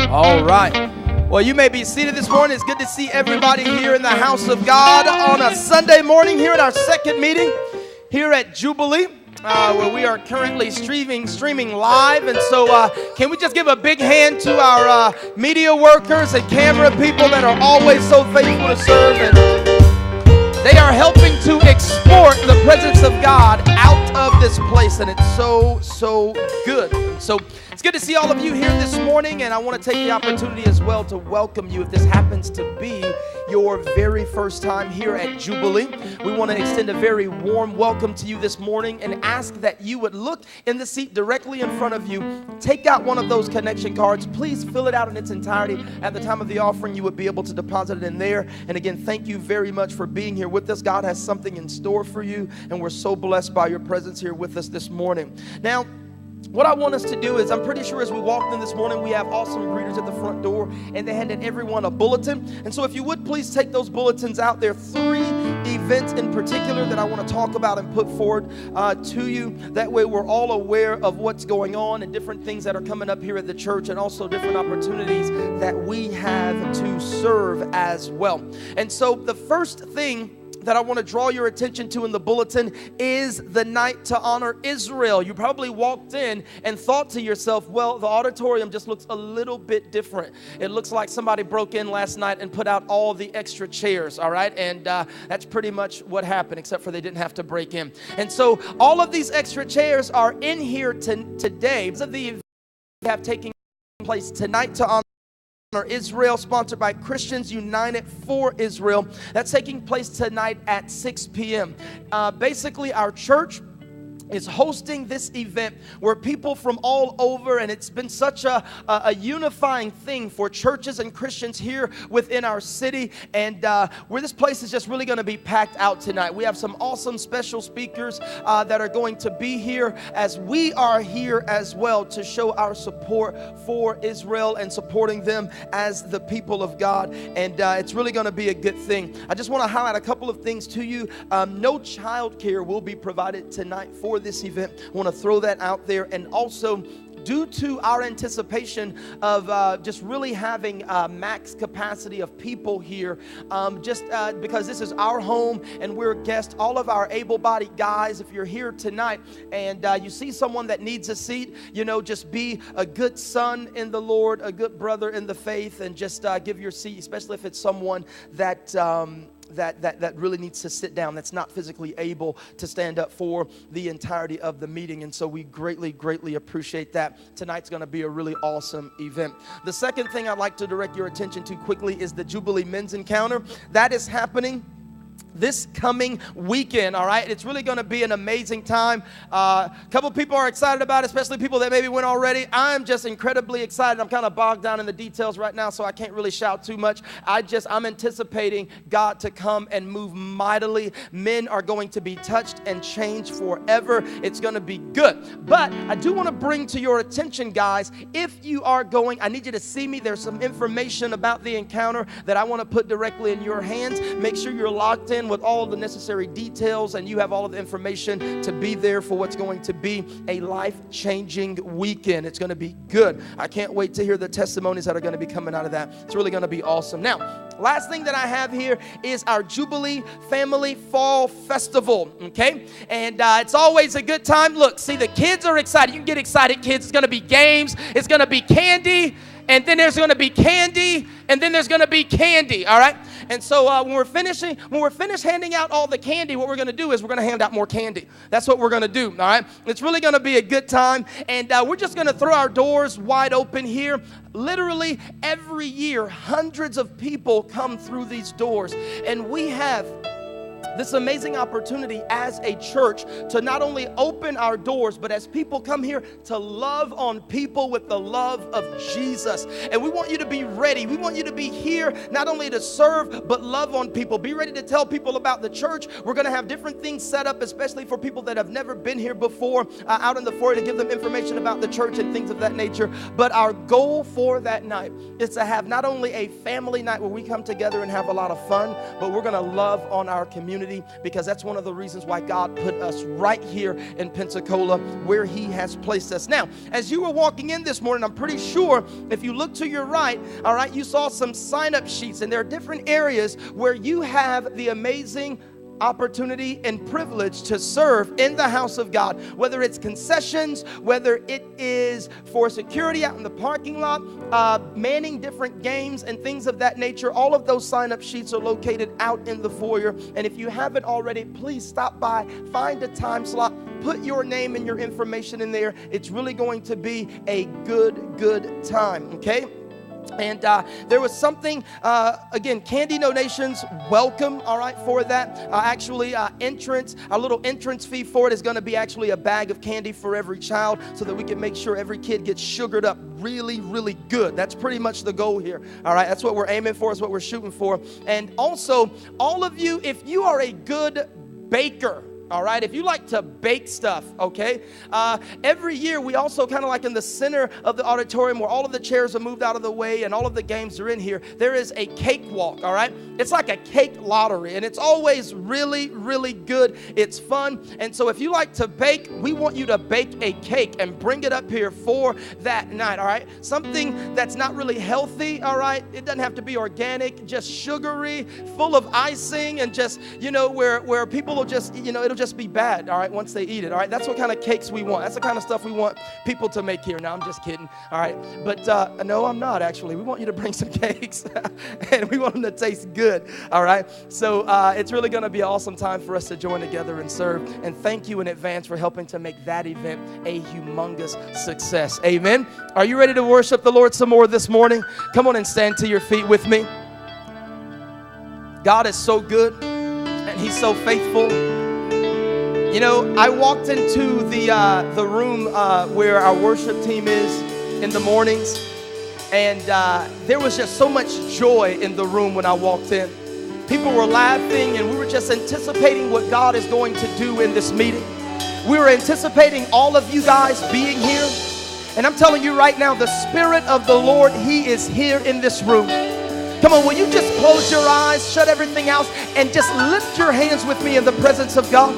All right. Well, you may be seated this morning. It's good to see everybody here in the house of God on a Sunday morning here at our second meeting here at Jubilee, where we are currently streaming live. And so can we just give a big hand to our media workers and camera people that are always so faithful to serve, and they are helping to export the presence of God out of this place, and it's so good. So it's good to see all of you here this morning, and I want to take the opportunity as well to welcome you if this happens to be your very first time here at Jubilee. We want to extend a very warm welcome to you this morning and ask that you would look in the seat directly in front of you, take out one of those connection cards, please fill it out in its entirety. At the time of the offering, you would be able to deposit it in there. And again, thank you very much for being here with us. God has something in store for you, and we're so blessed by your presence here with us this morning. Now, what I want us to do is, I'm pretty sure as we walked in this morning, we have awesome greeters at the front door, and they handed everyone a bulletin. And so if you would please take those bulletins out. There are 3 events in particular that I want to talk about and put forward to you. That way we're all aware of what's going on and different things that are coming up here at the church, and also different opportunities that we have to serve as well. And so the first thing that I want to draw your attention to in the bulletin is the night to honor Israel. You probably walked in and thought to yourself, well, the auditorium just looks a little bit different. It looks like somebody broke in last night and put out all the extra chairs, all right? And that's pretty much what happened, except for they didn't have to break in. And so all of these extra chairs are in here today. Because of the event we have taking place tonight to honor Israel, sponsored by Christians United for Israel. That's taking place tonight at 6 p.m. Basically, our church is hosting this event where people from all over, and it's been such a unifying thing for churches and Christians here within our city, and where this place is just really going to be packed out tonight. We have some awesome special speakers that are going to be here, as we are here as well to show our support for Israel and supporting them as the people of God, and it's really going to be a good thing. I just want to highlight a couple of things to you. No child care will be provided tonight for this event. I want to throw that out there. And also, due to our anticipation of just really having max capacity of people here, because this is our home and we're guests, all of our able-bodied guys, if you're here tonight and you see someone that needs a seat, just be a good son in the Lord, a good brother in the faith, and just give your seat, especially if it's someone that really needs to sit down, that's not physically able to stand up for the entirety of the meeting. And so we greatly appreciate that. Tonight's going to be a really awesome event. The second thing I'd like to direct your attention to quickly is the Jubilee Men's Encounter. That is happening this coming weekend, all right? It's really going to be an amazing time. A couple people are excited about it, especially people that maybe went already. I'm just incredibly excited. I'm kind of bogged down in the details right now, so I can't really shout too much. I'm anticipating God to come and move mightily. Men are going to be touched and changed forever. It's going to be good. But I do want to bring to your attention, guys, if you are going, I need you to see me. There's some information about the encounter that I want to put directly in your hands. Make sure you're locked in with all of the necessary details, and you have all of the information to be there for what's going to be a life-changing weekend. It's going to be good. I can't wait to hear the testimonies that are going to be coming out of that. It's really going to be awesome. Now, last thing that I have here is our Jubilee Family Fall Festival, okay? And it's always a good time. Look, see, the kids are excited. You can get excited, kids. It's going to be games. It's going to be candy. And then there's going to be candy, and then there's going to be candy, all right? And so when we're finished handing out all the candy, what we're going to do is we're going to hand out more candy. That's what we're going to do, all right? It's really going to be a good time, and we're just going to throw our doors wide open here. Literally every year, hundreds of people come through these doors, and we have this amazing opportunity as a church to not only open our doors, but as people come here to love on people with the love of Jesus. And we want you to be ready. We want you to be here not only to serve, but love on people. Be ready to tell people about the church. We're going to have different things set up, especially for people that have never been here before, out in the foyer, to give them information about the church and things of that nature. But our goal for that night is to have not only a family night where we come together and have a lot of fun, but we're going to love on our community community, because that's one of the reasons why God put us right here in Pensacola, where He has placed us. Now, as you were walking in this morning, I'm pretty sure if you look to your right, all right, you saw some sign-up sheets, and there are different areas where you have the amazing opportunity and privilege to serve in the house of God, whether it's concessions, whether it is for security out in the parking lot, manning different games and things of that nature. All of those sign-up sheets are located out in the foyer, and if you haven't already, please stop by, find a time slot, put your name and your information in there. It's really going to be a good time, okay? And there was something, again, candy donations, welcome, all right, for that. A little entrance fee for it is going to be actually a bag of candy for every child, so that we can make sure every kid gets sugared up really, really good. That's pretty much the goal here, all right? That's what we're aiming for, is what we're shooting for. And also, all of you, if you are a good baker, all right, if you like to bake stuff, okay, every year we also kind of like in the center of the auditorium where all of the chairs are moved out of the way and all of the games are in here, there is a cake walk, all right? It's like a cake lottery, and it's always really, really good. It's fun. And so if you like to bake, we want you to bake a cake and bring it up here for that night, all right? Something that's not really healthy, all right? It doesn't have to be organic, just sugary, full of icing, and just, you know, where people will just, you know, it'll just be bad, all right, once they eat it, all right? That's what kind of cakes we want. That's the kind of stuff we want people to make here. Now, I'm just kidding, all right? But no, I'm not, actually. We want you to bring some cakes, and we want them to taste good, all right? So it's really going to be an awesome time for us to join together and serve, and thank you in advance for helping to make that event a humongous success. Amen? Are you ready to worship the Lord some more this morning? Come on and stand to your feet with me. God is so good, and He's so faithful. You know, I walked into the room where our worship team is in the mornings, and there was just so much joy in the room when I walked in. People were laughing, and we were just anticipating what God is going to do in this meeting. We were anticipating all of you guys being here, and I'm telling you right now, the Spirit of the Lord, He is here in this room. Come on, will you just close your eyes, shut everything else, and just lift your hands with me in the presence of God?